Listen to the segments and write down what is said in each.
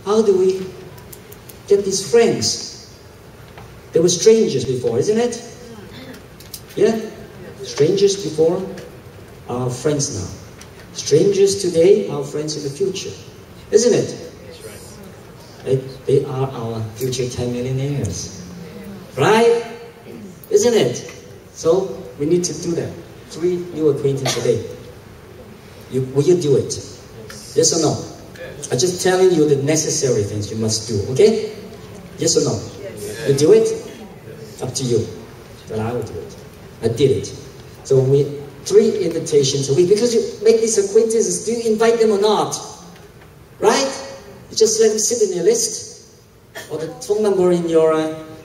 how do we get these friends? They were strangers before, isn't it? Yeah? Strangers before, our friends now. Strangers today, our friends in the future. Isn't it? That's right. They are our future 10 millionaires. Right? Isn't it? So, we need to do that. 3 new acquaintances a day. Will you do it? Yes or no? Yes. I'm just telling you the necessary things you must do, okay? Yes or no? Yes. You do it? Up to you. But I will do it. I did it. So 3 invitations a week. Because you make these acquaintances, do you invite them or not? Right? You just let them sit in your list. Or the phone number in your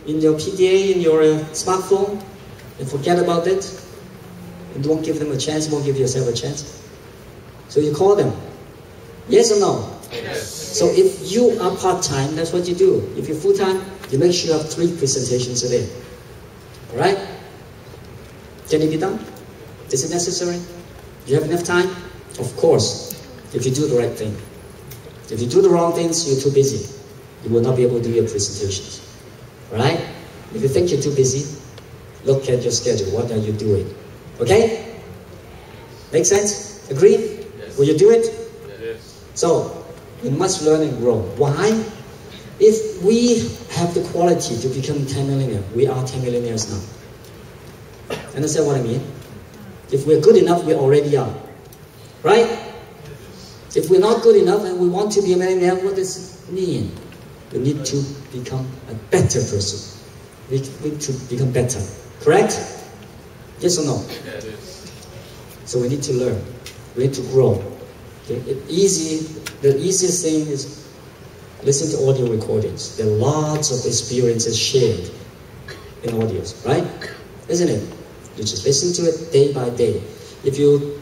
PDA, in your smartphone. And forget about it. And don't give them a chance, won't give yourself a chance. So you call them. Yes or no? Yes. So if you are part-time, that's what you do. If you're full-time, you make sure you have 3 presentations a day. Alright? Can it be done? Is it necessary? Do you have enough time? Of course, if you do the right thing. If you do the wrong things, you're too busy. You will not be able to do your presentations. Alright? If you think you're too busy, look at your schedule. What are you doing? Okay? Make sense? Agree? Yes. Will you do it? Yes. So, we must learn and grow. Why? If we have the quality to become 10 millionaires, we are 10 millionaires now. Understand what I mean? If we're good enough, we already are. Right? If we're not good enough and we want to be a millionaire, what does it mean? We need to become a better person. We need to become better. Correct? Yes or no? Yes. So we need to learn. We need to grow. Okay? The easiest thing is listen to audio recordings. There are lots of experiences shared in audios, right? Isn't it? You just listen to it day by day. If you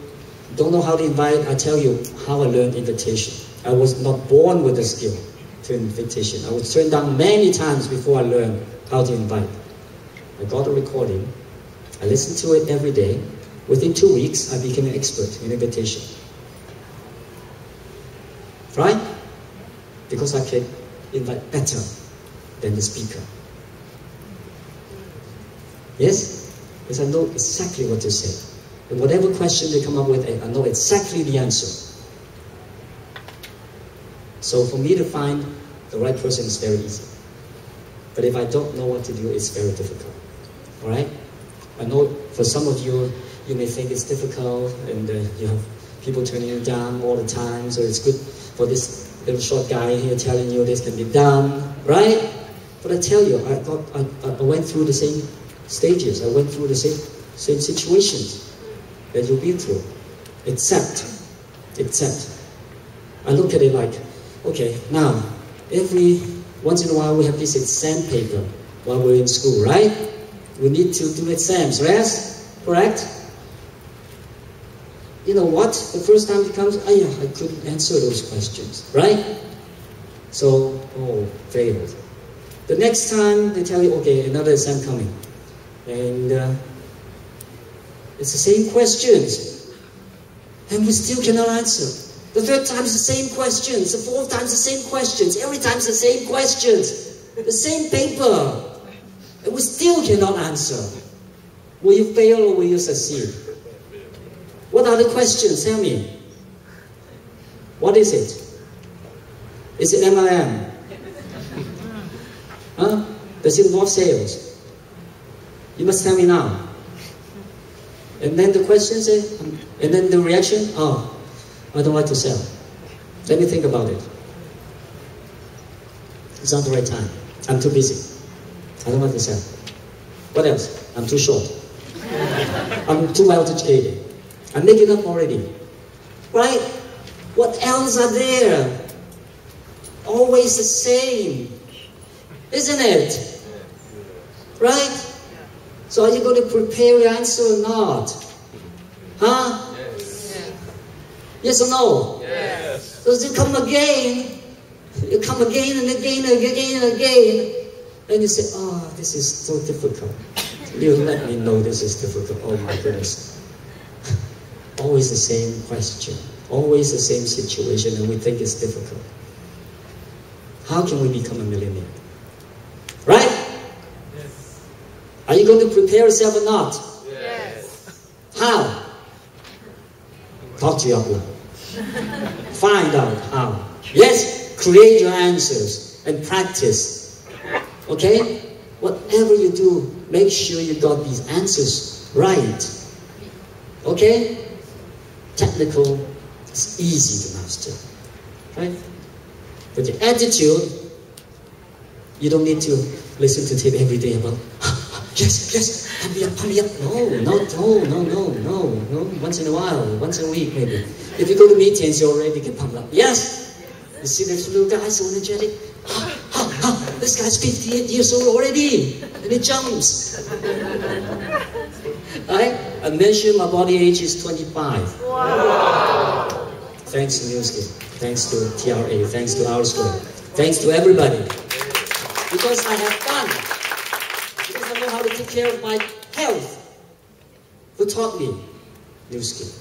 don't know how to invite, I tell you how I learned invitation. I was not born with the skill to invitation. I was turned down many times before I learned how to invite. I got a recording. I listened to it every day. Within 2 weeks, I became an expert in invitation. Right? Because I can invite better than the speaker. Yes? Because I know exactly what to say. And whatever question they come up with, I know exactly the answer. So for me to find the right person is very easy. But if I don't know what to do, it's very difficult. Alright? I know for some of you, you may think it's difficult and you have people turning you down all the time, so it's good for this little short guy here telling you this can be done, right? But I tell you, I went through the same stages, I went through the same situations that you've been through. Except, I look at it like, okay, now, every once in a while we have this exam paper while we're in school, right? We need to do exams, yes? Correct? You know what? The first time it comes, I couldn't answer those questions, right? So, failed. The next time they tell you, okay, another exam coming. And it's the same questions. And we still cannot answer. The third time is the same questions. The fourth time is the same questions. Every time is the same questions. The same paper. And we still cannot answer. Will you fail or will you succeed? What are the questions? Tell me. What is it? Is it MLM? Huh? Does it involve sales? You must tell me now. And then the question says, and then the reaction, I don't like to sell. Let me think about it. It's not the right time. I'm too busy. I don't like to sell. What else? I'm too short. I'm too well educated. I'm making up already. Right? What else are there? Always the same. Isn't it? Right? So are you going to prepare your answer or not? Huh? Yes. Yes or no? Yes. Does it come again? You come again and again and again and again. And you say, this is so difficult. You let me know this is difficult. Oh my goodness. Always the same question. Always the same situation and we think it's difficult. how can we become a millionaire? Right? Yes. Are you going to prepare yourself or not? Yes. How? Talk to your upline. Find out how. Yes, create your answers and practice. Okay? Whatever you do, make sure you got these answers right. Okay? Technical is easy to master. Right? But the attitude, you don't need to listen to tape every day about, yes, pump me up. No. Once in a while, once a week maybe. If you go to meetings, you already get pumped up. Yes! You see this little guy so energetic. This guy's 58 years old already, and he jumps. I measure my body age is 25. Wow. Thanks to NuSkin, thanks to TRA, thanks to our school, thanks to everybody. Because I have fun. Because I know how to take care of my health. Who taught me? NuSkin.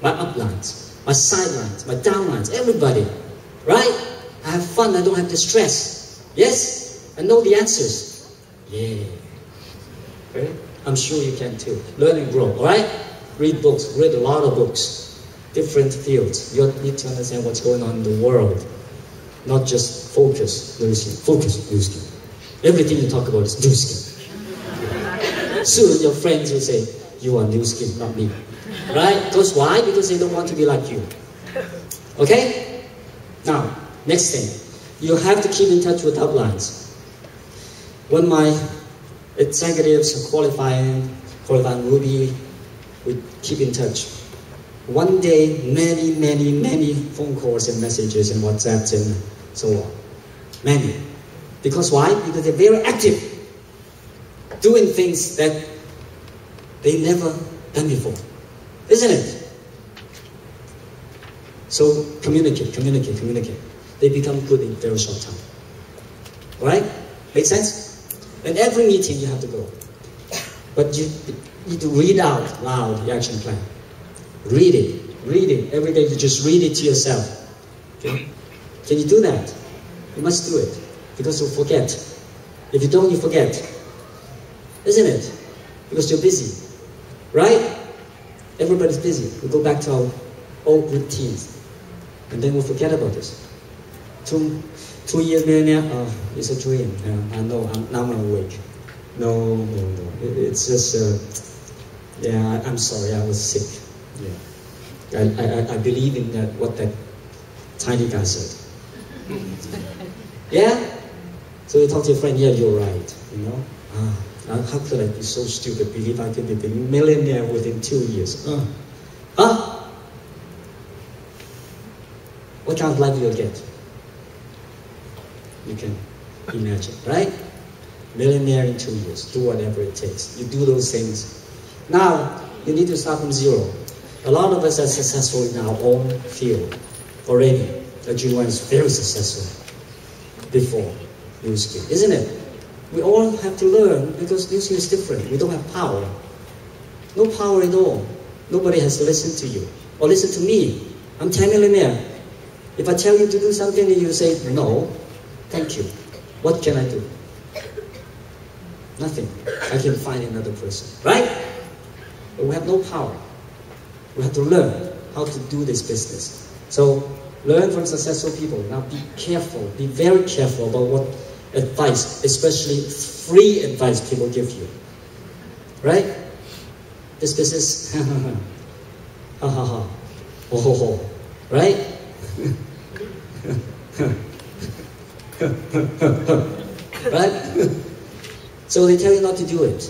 My uplines, my sidelines, my downlines, everybody. Right? I have fun, I don't have the stress. Yes? I know the answers. Yeah. Right? I'm sure you can too. Learn and grow, alright? Read books, read a lot of books. Different fields. You need to understand what's going on in the world. Not just focus, NuSkin. Focus, NuSkin. Everything you talk about is NuSkin. Soon your friends will say, you are NuSkin, not me. Right? Because why? Because they don't want to be like you. Okay? Now, next thing. You have to keep in touch with uplines. When my executives are qualifying Ruby, we keep in touch. One day, many phone calls and messages and WhatsApps and so on. Many. Because why? Because they're very active. Doing things that they never done before. Isn't it? So communicate. They become good in a very short time. Alright? Make sense? And every meeting you have to go. But you need to read out loud the action plan. Read it. Every day you just read it to yourself. Okay? Can you do that? You must do it. Because you'll forget. If you don't, you forget. Isn't it? Because you're busy. Right? Everybody's busy. We go back to our old routines. And then we'll forget about this. 2 years millionaire, it's a dream. I know, now I'm awake. No. It's just, yeah, I'm sorry, I was sick. Yeah. I believe in that, what that tiny guy said. Yeah? So you talk to your friend, yeah, you're right. You know? How could I be so stupid, believe I could be the millionaire within 2 years? What kind of life you'll get? You can imagine, right? Millionaire in 2 years, do whatever it takes. You do those things. Now, you need to start from zero. A lot of us are successful in our own field already. Juwan is very successful before NuSkin, isn't it? We all have to learn because NuSkin is different. We don't have power. No power at all. Nobody has to listen to you or listen to me. I'm 10 millionaire. If I tell you to do something and you say, no, thank you. What can I do? Nothing. I can find another person. Right? But we have no power. We have to learn how to do this business. So, learn from successful people. Now be careful. Be very careful about what advice, especially free advice people give you. Right? This business, ha ha ha, ho ho ho. Right? Right? So they tell you not to do it.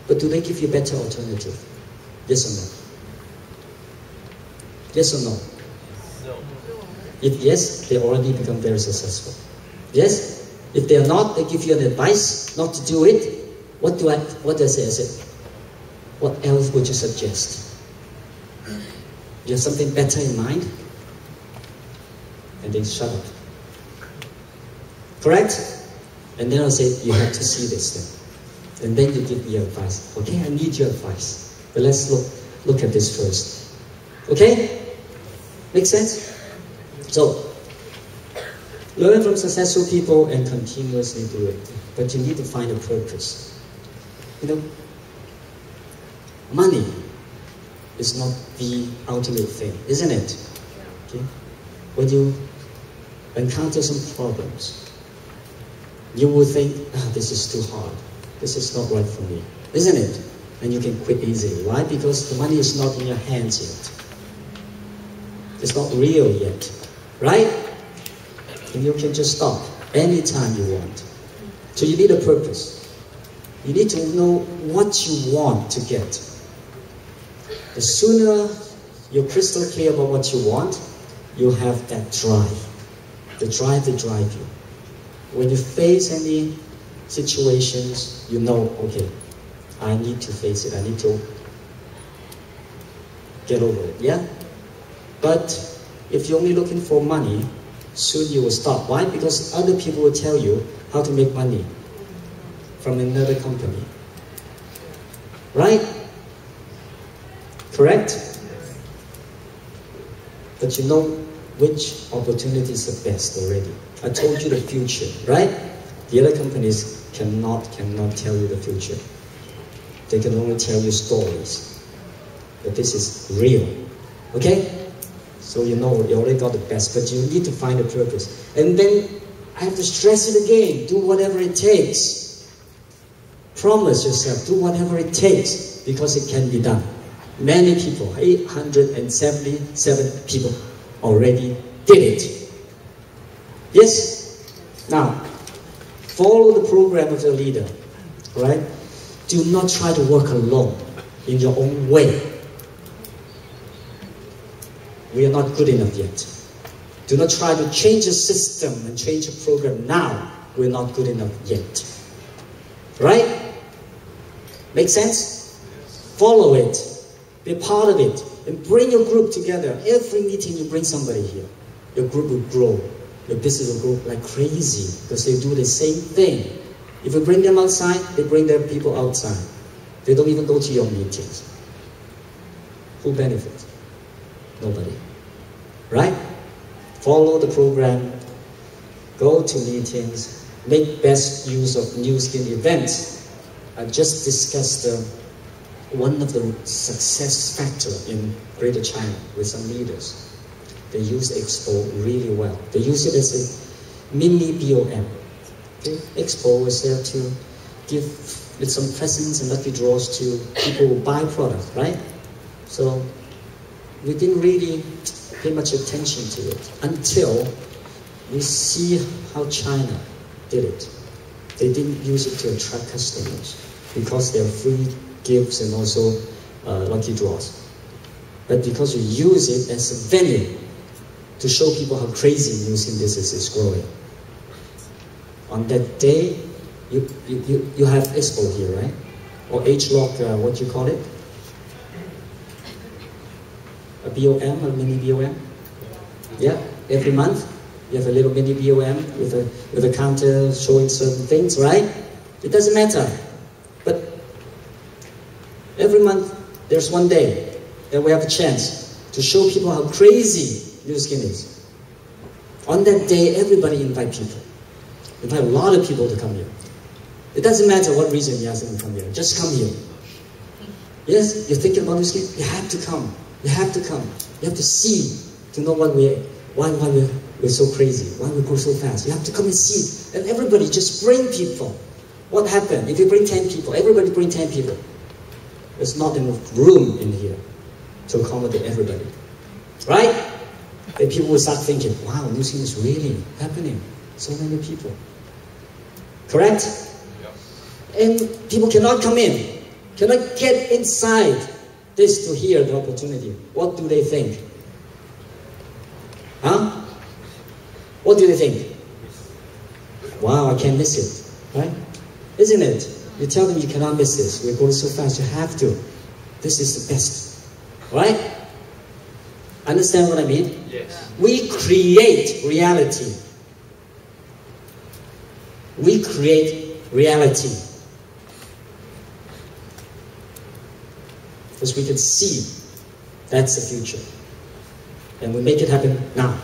But do they give you a better alternative? Yes or no? Yes or no? No. If yes, they already become very successful. Yes? If they are not, they give you an advice not to do it. What do I say? I say, what else would you suggest? You have something better in mind? And they shut up. Correct? And then I'll say, you have to see this thing. And then you give me advice. Okay, I need your advice. But let's look at this first. Okay? Make sense? So, Learn from successful people and continuously do it. But you need to find a purpose. You know, money is not the ultimate thing, isn't it? Okay? When you encounter some problems, you will think, this is too hard. This is not right for me, isn't it? And you can quit easily. Why? Because the money is not in your hands yet. It's not real yet, right? And you can just stop anytime you want. So you need a purpose. You need to know what you want to get. The sooner you're crystal clear about what you want, you have that drive. The drive to drive you. When you face any situations, you know, okay, I need to face it. I need to get over it, yeah? But if you're only looking for money, soon you will stop. Why? Because other people will tell you how to make money from another company. Right? Correct? But you know which opportunity is the best already. I told you the future, right? The other companies cannot tell you the future. They can only tell you stories. But this is real. Okay? So you know you already got the best, but you need to find a purpose. And then I have to stress it again. Do whatever it takes. Promise yourself, do whatever it takes, because it can be done. Many people, 877 people already did it. Yes? Now, follow the program of your leader. Right? Do not try to work alone in your own way. We are not good enough yet. Do not try to change the system and change the program now. We're not good enough yet. Right? Make sense? Follow it. Be part of it. And bring your group together. Every meeting you bring somebody here. Your group will grow. Your business will grow like crazy because they do the same thing. If you bring them outside, they bring their people outside. They don't even go to your meetings. Who benefits? Nobody. Right? Follow the program. Go to meetings. Make best use of NuSkin events. I just discussed one of the success factors in Greater China with some leaders. They use Expo really well. They use it as a mini BOM. Okay? Expo is there to give with some presents and lucky draws to people who buy products, right? So we didn't really pay much attention to it until we see how China did it. They didn't use it to attract customers because they're free gifts and also lucky draws. But because you use it as a venue to show people how crazy NuSkin business is growing. On that day, you have Expo here, right? Or H-Lock, what do you call it? A BOM, a mini BOM? Yeah, every month you have a little mini BOM with a counter showing certain things, right? It doesn't matter. But every month there's one day that we have a chance to show people how crazy NuSkin is. On that day, everybody invite people. Invite a lot of people to come here. It doesn't matter what reason you ask them to come here. Just come here. Yes, you're thinking about NuSkin? You have to come. You have to come. You have to see to know why we're so crazy, why we grow so fast. You have to come and see. And everybody just bring people. What happened? If you bring 10 people, everybody bring 10 people. There's not enough room in here to accommodate everybody. Right? Then people will start thinking, wow, NuSkin is really happening. So many people. Correct? And people cannot come in, cannot get inside this to hear the opportunity. What do they think? Huh? What do they think? Wow, I can't miss it. Right? Isn't it? You tell them you cannot miss this. We're going so fast, you have to. This is the best. Right? Understand what I mean? Yes. We create reality. We create reality. Because we can see that's the future. And we make it happen now.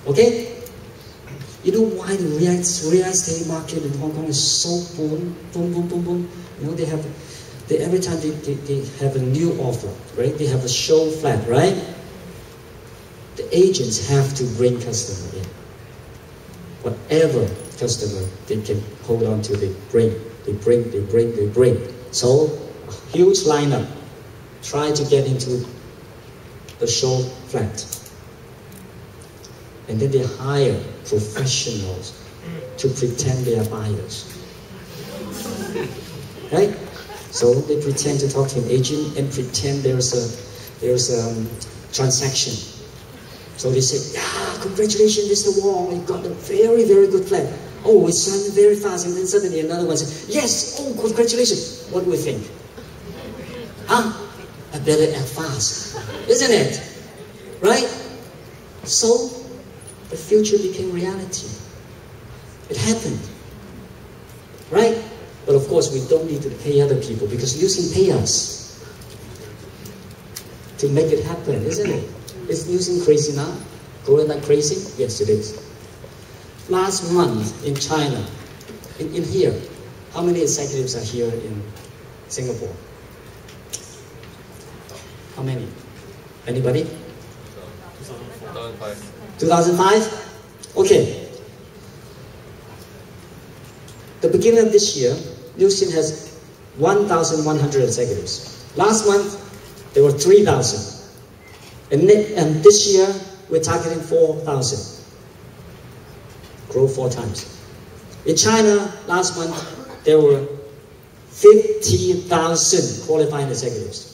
Okay? You know why the real estate market in Hong Kong is so boom, boom, boom, boom, boom? You know, every time they have a new offer, right? They have a show flat, right? The agents have to bring customer in. Whatever customer they can hold on to, they bring. So, a huge lineup. Try to get into the show flat. And then they hire professionals to pretend they are buyers. Right? So they pretend to talk to an agent and pretend there's a transaction. So they say, yeah, congratulations, Mr. Wong, you got a very, very good flat. Oh, it's selling very fast. And then suddenly another one says, yes, oh, congratulations. What do we think? Huh? I better act fast. Isn't it? Right? So, the future became reality. It happened. Right? But of course, we don't need to pay other people because NuSkin pay us to make it happen, isn't it? Is NuSkin crazy now? Going like crazy? Yes, it is. Last month in China, in here, how many executives are here in Singapore? How many? Anybody? 2005. 2005? Okay. The beginning of this year, NuSkin has 1,100 executives. Last month, there were 3,000. And this year, we're targeting 4,000. Grow 4 times. In China, last month, there were 50,000 qualified executives.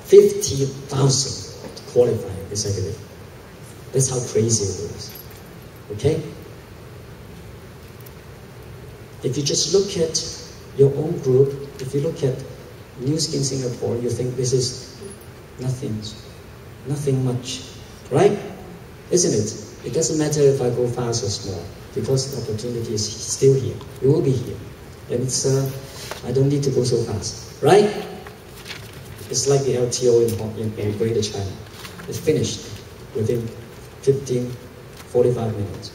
50,000 qualified executives. That's how crazy it is. Okay? If you just look at your own group, if you look at NuSkin Singapore, you think this is nothing much, right? Isn't it? It doesn't matter if I go fast or small, because the opportunity is still here. It will be here. And it's, I don't need to go so fast, right? It's like the LTO in Greater China. It's finished within 45 minutes.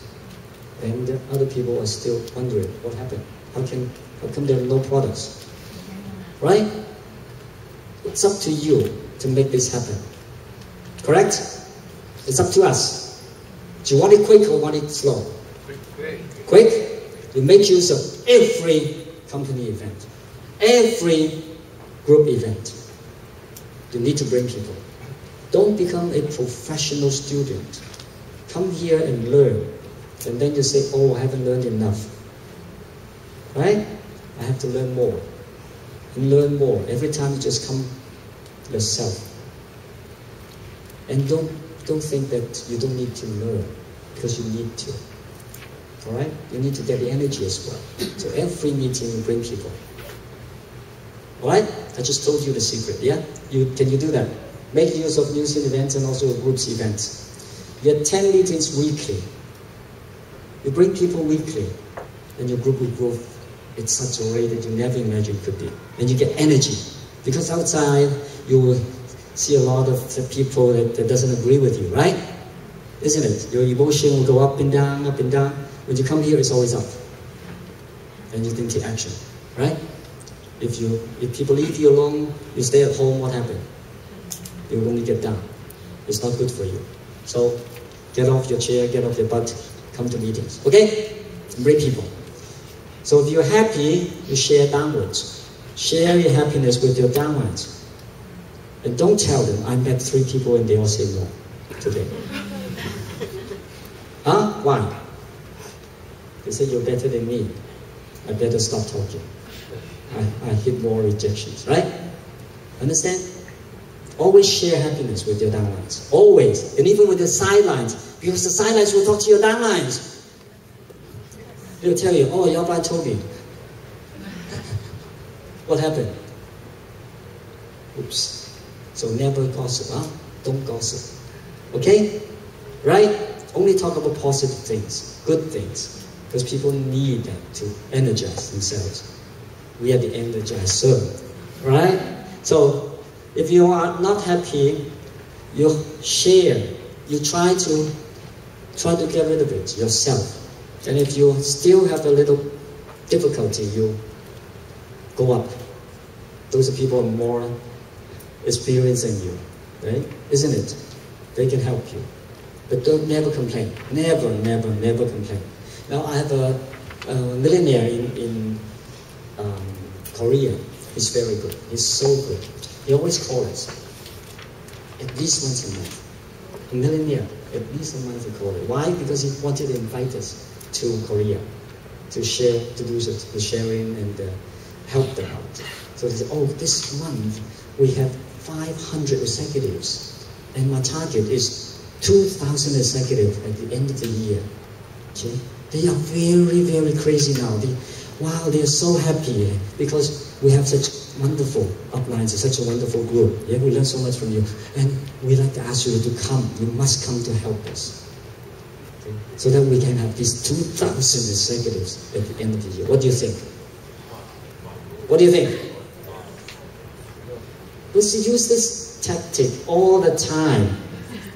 And other people are still wondering what happened. How come there are no products? Right? It's up to you to make this happen. Correct? It's up to us. Do you want it quick or want it slow? Quick. Quick? You make use of every company event, every group event. You need to bring people. Don't become a professional student. Come here and learn. And then you say, oh, I haven't learned enough. Right? I have to learn more. And learn more. Every time you just come yourself. And don't think that you don't need to learn, because you need to. Alright? You need to get the energy as well. So every meeting you bring people. Alright? I just told you the secret, yeah? Can you do that? Make use of NuSkin events and also groups events. You have 10 meetings weekly. You bring people weekly, and your group will grow at such a rate that you never imagined it could be. And you get energy. Because outside, you will see a lot of people that doesn't agree with you, right? Isn't it? Your emotion will go up and down, up and down. When you come here, it's always up. And you didn't take action, right? If people leave you alone, you stay at home, what happened? You will only get down. It's not good for you. So, get off your chair, get off your butt, come to meetings, okay? Bring people. So if you're happy, you share downwards. Share your happiness with your downwards. And don't tell them, I met 3 people and they all say no today. Huh? Why? They say you're better than me. I better stop talking. I hit more rejections, right? Understand? Always share happiness with your downlines. Always. And even with the sidelines. Because the sidelines will talk to your downlines. They'll tell you, oh, your Yabai told me. What happened? Oops. So never gossip, huh? Don't gossip. Okay? Right? Only talk about positive things, good things. Because people need that to energize themselves. We are the energizer. Right? So, if you are not happy, you share. You try to Try to get rid of it yourself. And if you still have a little difficulty, you go up. Those people are more experienced than you, right? Isn't it? They can help you. But don't never complain. Never, never, never complain. Now I have a millionaire in Korea. He's very good. He's so good. He always calls us. At least once a month. A millionaire. At least a month he called it. Why? Because he wanted to invite us to Korea to share, to do the sharing and help them out. So they said, oh, this month we have 500 executives, and my target is 2,000 executives at the end of the year. Okay? They are very, very crazy now. They are so happy because we have such wonderful uplines, such a wonderful group. Yeah, we learn so much from you. And we'd like to ask you to come. You must come to help us. Okay? So that we can have these 2,000 executives at the end of the year. What do you think? What do you think? Let's use this tactic all the time.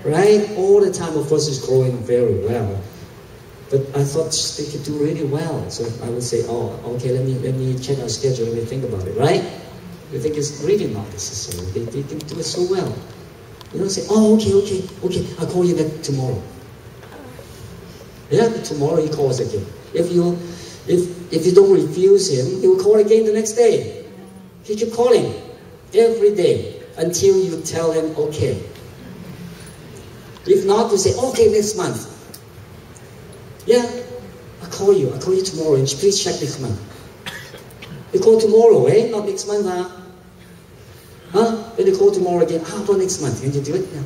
Right? All the time, of course, it's growing very well. But I thought they could do really well. So I would say, oh, okay, let me check our schedule, let me think about it, right? You think it's really not necessary. They can do it so well. You don't say, oh, okay, I'll call you back tomorrow. Yeah, tomorrow he calls again. If you don't refuse him, he will call again the next day. He keep calling every day until you tell him, okay. If not, you say, okay, next month. Yeah, I'll call you tomorrow, and please check next month. You call tomorrow, eh? Not next month, huh? Huh? Then you call tomorrow again, how about next month? Can you do it? Yeah.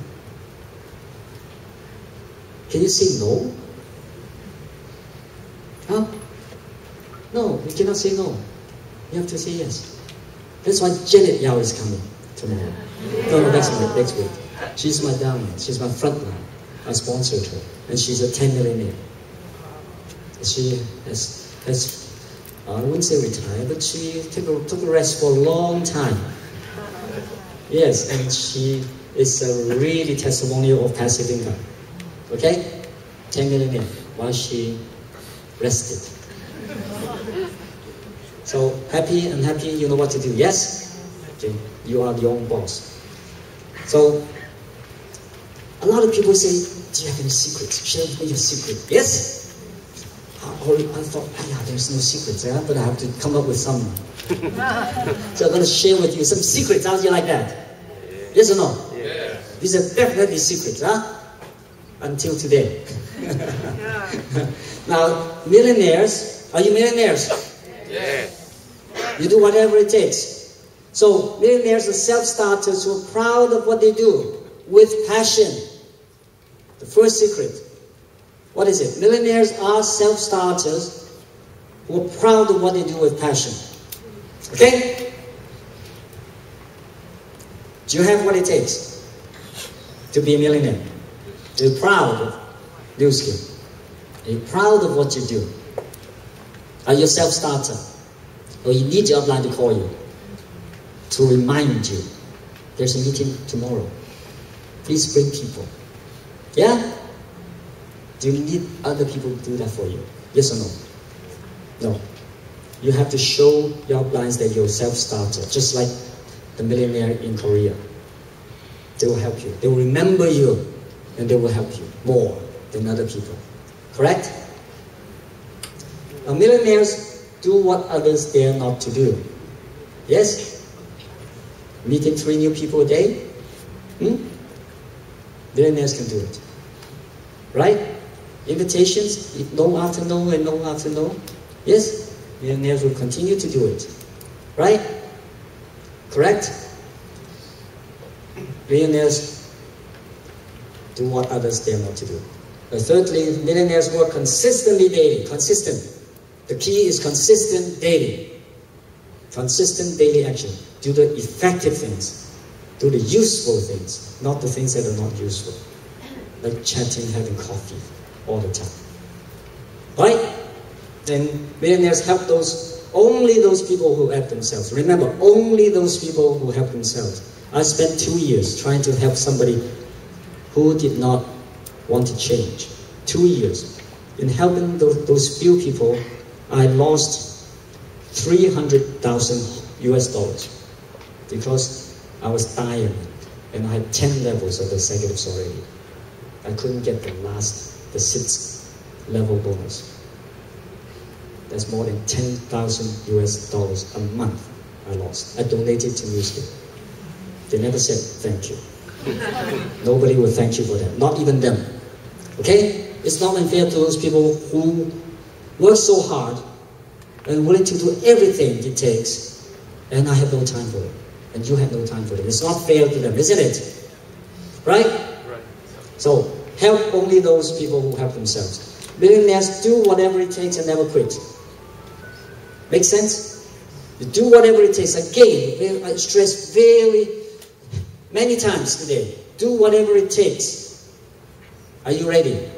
Can you say no? Huh? No, you cannot say no. You have to say yes. That's why Janet Yao is coming tomorrow. No, next week. She's my downline. She's my front line. I sponsored her. And she's a 10 millionaire. She has I wouldn't say retired, but she took a rest for a long time. Yes, and she is a really testimonial of passive income. Okay? 10 millionaire while she rested. So happy, unhappy, you know what to do. Yes? Okay. You are your own boss. So a lot of people say, do you have any secrets? Share with me your secret. Yes? I thought, there's no secrets, but I have to come up with some. So I'm going to share with you some secrets. How do you like that? Yes or no? Yeah. These are definitely secrets, until today. Now, millionaires, are you millionaires? Yeah. You do whatever it takes. So, millionaires are self-starters who are proud of what they do with passion. The first secret. What is it? Millionaires are self-starters who are proud of what they do with passion. Okay? Do you have what it takes to be a millionaire? You're proud of NuSkin. You're proud of what you do. Are you a self-starter? Or you need your upline to call you to remind you there's a meeting tomorrow. Please bring people. Yeah? Do you need other people to do that for you? Yes or no? No. You have to show your uplines that you're a self-starter, just like the millionaire in Korea. They will help you. They will remember you, and they will help you more than other people. Correct? Now, millionaires do what others dare not to do. Yes? Meeting 3 new people a day? Millionaires can do it. Right? Invitations, no after no and no after no. Yes? Millionaires will continue to do it. Right? Correct? Millionaires do what others dare not to do. Thirdly, millionaires work consistently daily. Consistent. The key is consistent daily. Consistent daily action. Do the effective things. Do the useful things, not the things that are not useful. Like chatting, having coffee all the time. Right? And millionaires help only those people who help themselves. Remember, only those people who help themselves. I spent 2 years trying to help somebody who did not want to change. 2 years. In helping those few people, I lost $300,000 US because I was dying and I had 10 levels of executives already. I couldn't get the 6th level bonus. That's more than $10,000 US a month I lost. I donated to NuSkin. They never said thank you. Nobody will thank you for that, not even them. Okay? It's not unfair to those people who work so hard and willing to do everything it takes, and I have no time for it, and you have no time for it. It's not fair to them, isn't it? Right? Right. So, help only those people who help themselves. Millionaires do whatever it takes and never quit. Make sense? You do whatever it takes. Again, I stress very many times today. Do whatever it takes. Are you ready?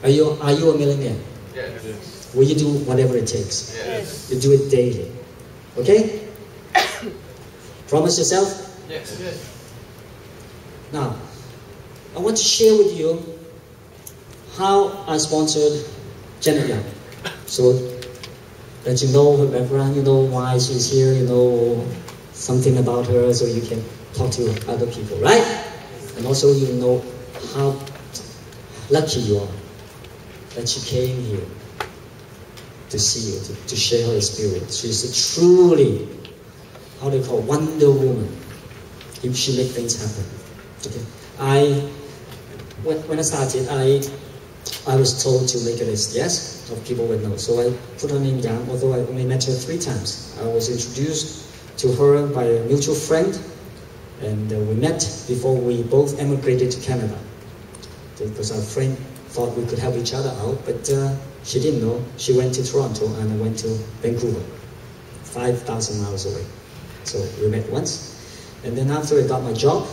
Are you a millionaire? Yes. Will you do whatever it takes? Yes. You do it daily. Okay? Promise yourself? Yes. Yes. Now, I want to share with you how I sponsored Janet Young. So that you know her background, you know why she's here, you know something about her, so you can talk to other people, right? And also you know how lucky you are that she came here to see you, to share her experience. She's a truly, how do you call it, Wonder Woman. If she make things happen. Okay. When I started, I was told to make a list, yes, of people would know. So I put her name down, although I only met her 3 times. I was introduced to her by a mutual friend, and we met before we both emigrated to Canada. Because our friend thought we could help each other out, but she didn't know. She went to Toronto and I went to Vancouver, 5,000 miles away. So we met once. And then after I got my job,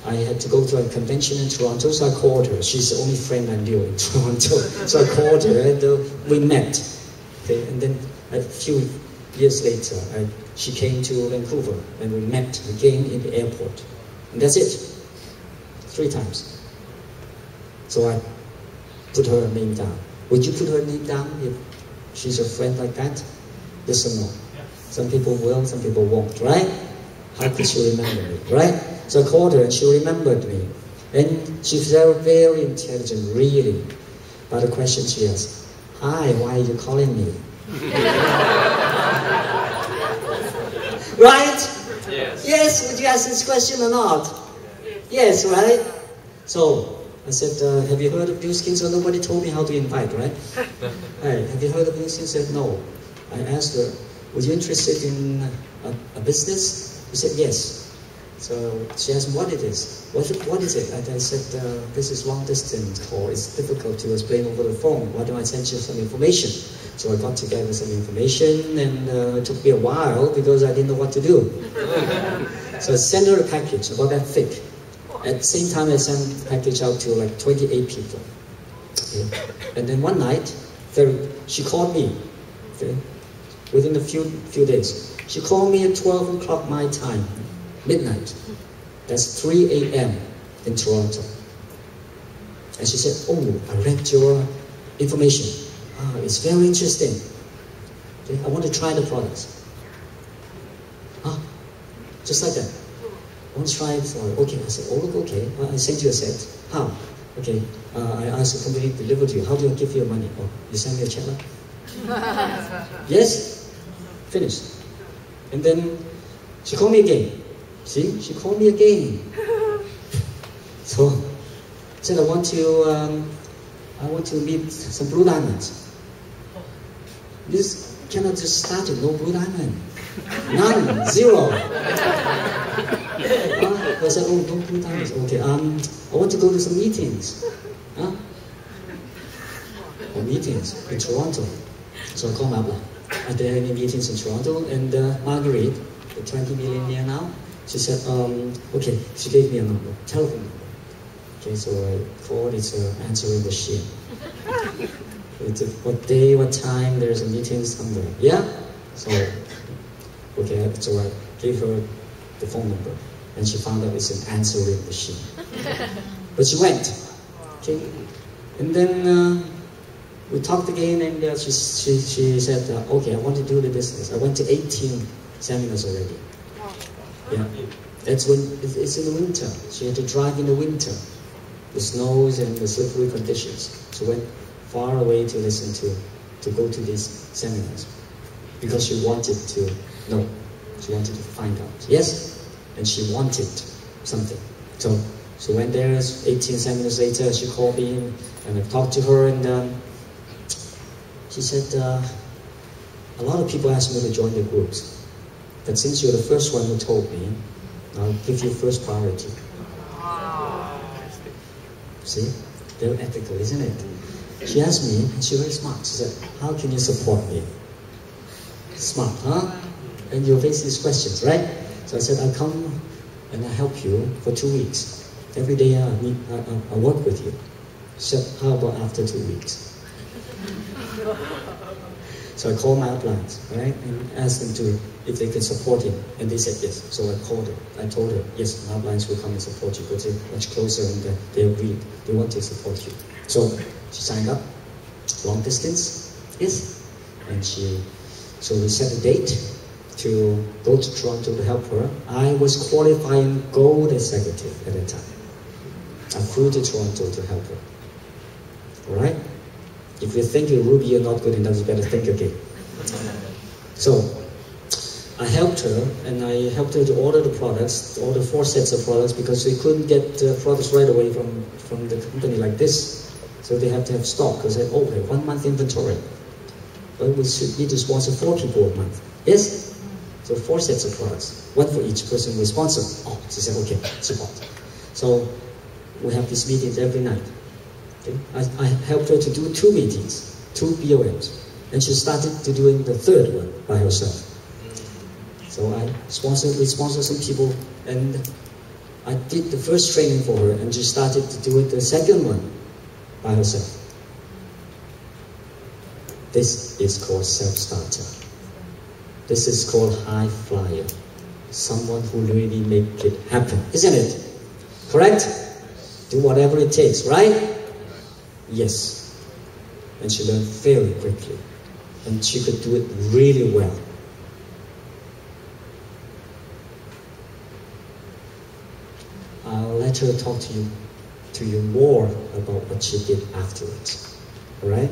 I had to go to a convention in Toronto, so I called her. She's the only friend I knew in Toronto. So I called her and we met. Okay? And then a few years later, she came to Vancouver and we met again in the airport. And that's it. 3 times. So I put her name down. Would you put her name down if she's a friend like that? Yes or no? Yeah. Some people will, some people won't, right? How could she remember me, right? So I called her and she remembered me. And she's very, very intelligent, really. But the question she asked, hi, why are you calling me? Right? Yes. Yes, would you ask this question or not? Yes, right? So I said, have you heard of NuSkin? So nobody told me how to invite, right? Hey, have you heard of NuSkin? She said, no. I asked her, were you interested in a business? She said, yes. So she asked me what it is. What is it? And I said, this is long distance call. It's difficult to explain over the phone. Why don't I send you some information? So I got together some information, and it took me a while because I didn't know what to do. So I sent her a package about that thick. At the same time, I sent the package out to like 28 people. Okay. And then one night, she called me. Okay. Within a few days, she called me at 12 o'clock my time, midnight. That's 3 a.m. in Toronto. And she said, oh, I read your information. It's very interesting. Okay. I want to try the products. Just like that. I want to try it for it. Okay, I said, oh, look, okay. I sent you a set. How? Okay, I asked the company to deliver to you. How do I give you your money? Oh, you send me a check? Yes? Finished. And then she called me again. See, she called me again. So I said, I want to meet some blue diamonds. This cannot just start it, no blue diamond. None, 0. I said, oh, no blue diamonds. Okay, I want to go to some meetings. Meetings in Toronto. So I called my upline. Are there any meetings in Toronto? And Marguerite, the 20 millionaire now, she said, okay, she gave me a number, telephone number. Okay, so I called, it's an answering machine. What day, what time, there's a meeting somewhere. Yeah? So, okay, so I gave her the phone number, and she found out it's an answering machine. But she went. Okay? And then we talked again, and she said, okay, I want to do the business. I went to 18 seminars already. Yeah, that's when it's in the winter. She had to drive in the winter, the snows and the slippery conditions. She went far away to listen to go to these seminars because she wanted to know. She wanted to find out. Yes, and she wanted something. So she went there. 18 seminars later, she called me in, and I talked to her, and she said, a lot of people ask me to join the groups. But since you're the first one who told me, I'll give you first priority. See? Very ethical, isn't it? She asked me, and she's very smart. She said, how can you support me? Smart, huh? And you face these questions, right? So I said, I'll come and I'll help you for 2 weeks. Every day I work with you. She said, how about after 2 weeks? So I called my uplines, right, and asked them if they could support him, and they said yes. So I called her. I told her, yes, my uplines will come and support you, but they're much closer, and they agreed. They want to support you. So she signed up, long distance, yes, and so we set a date to go to Toronto to help her. I was qualifying gold executive at that time. I flew to Toronto to help her. All right. If you think you're Ruby, you're not good enough, you better think again. So, I helped her, and I helped her to order the products, order 4 sets of products, because they couldn't get products right away from the company like this. So they have to have stock, because they said, oh, okay, 1 month inventory. But we should need to sponsor 4 people a month. Yes? So 4 sets of products, 1 for each person we sponsor. Oh, she said, okay, support. So we have these meetings every night. I helped her to do 2 meetings, 2 BOMs, and she started to doing the 3rd one by herself. So we sponsored some people, and I did the first training for her, and she started to do it the 2nd one by herself. This is called self-starter. This is called high flyer. Someone who really make it happen, isn't it? Correct? Do whatever it takes, right? Yes. And she learned very quickly. And she could do it really well. I'll let her talk to you more about what she did afterwards. Alright?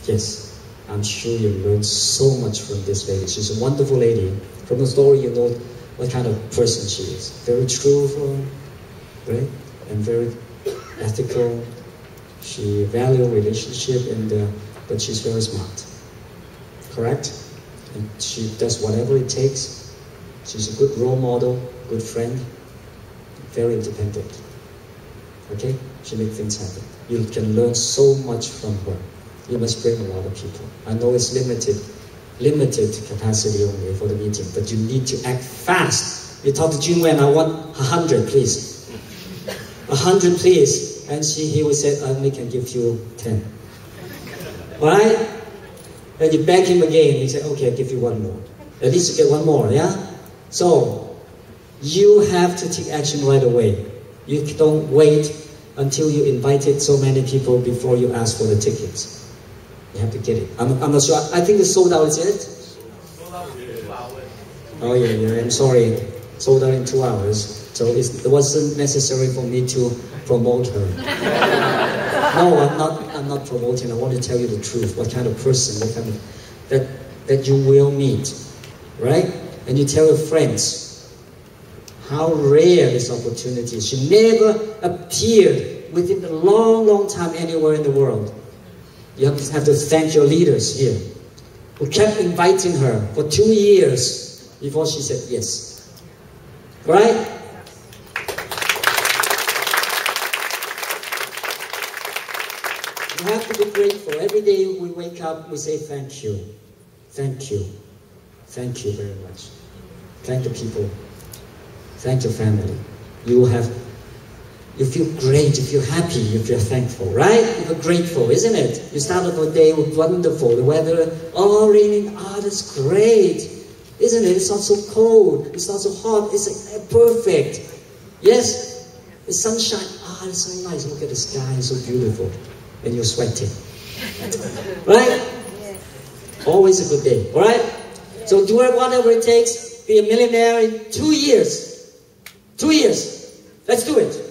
Yes. I'm sure you learned so much from this lady. She's a wonderful lady. From the story you know what kind of person she is. Very truthful, right? And very ethical. She values relationship, but she's very smart. Correct? And she does whatever it takes. She's a good role model, good friend, very independent. Okay? She makes things happen. You can learn so much from her. You must bring a lot of people. I know it's limited capacity only for the meeting, but you need to act fast. You talk to Junwen, I want 100, please. 100, please. And he would say, I only can give you 10. Alright? And you beg him again. He said, okay, I'll give you 1 more. At least you get 1 more, yeah? So, you have to take action right away. You don't wait until you invited so many people before you ask for the tickets. You have to get it. I'm not sure. I think it's sold out, is it? Sold out in 2 hours. Oh yeah, I'm sorry. Sold out in 2 hours. So it wasn't necessary for me to promote her. No, I'm not promoting. I want to tell you the truth. What kind of person, what kind of that you will meet, right? And you tell your friends how rare this opportunity is. She never appeared within a long time anywhere in the world. You have to thank your leaders here, who kept inviting her for 2 years before she said yes. Right? You have to be grateful. Every day we wake up, we say thank you. Thank you. Thank you very much. Thank the people. Thank your family. You feel great, you feel happy, you feel thankful, right? You feel grateful, isn't it? You start off a day with wonderful, the weather, oh, raining, oh, that's great. Isn't it? It's not so cold, it's not so hot, it's perfect. Yes? The sunshine, God, it's so nice. Look at the sky, it's so beautiful. And you're sweating. Right? Always a good day. Alright? So do whatever it takes. Be a millionaire in 2 years. 2 years. Let's do it.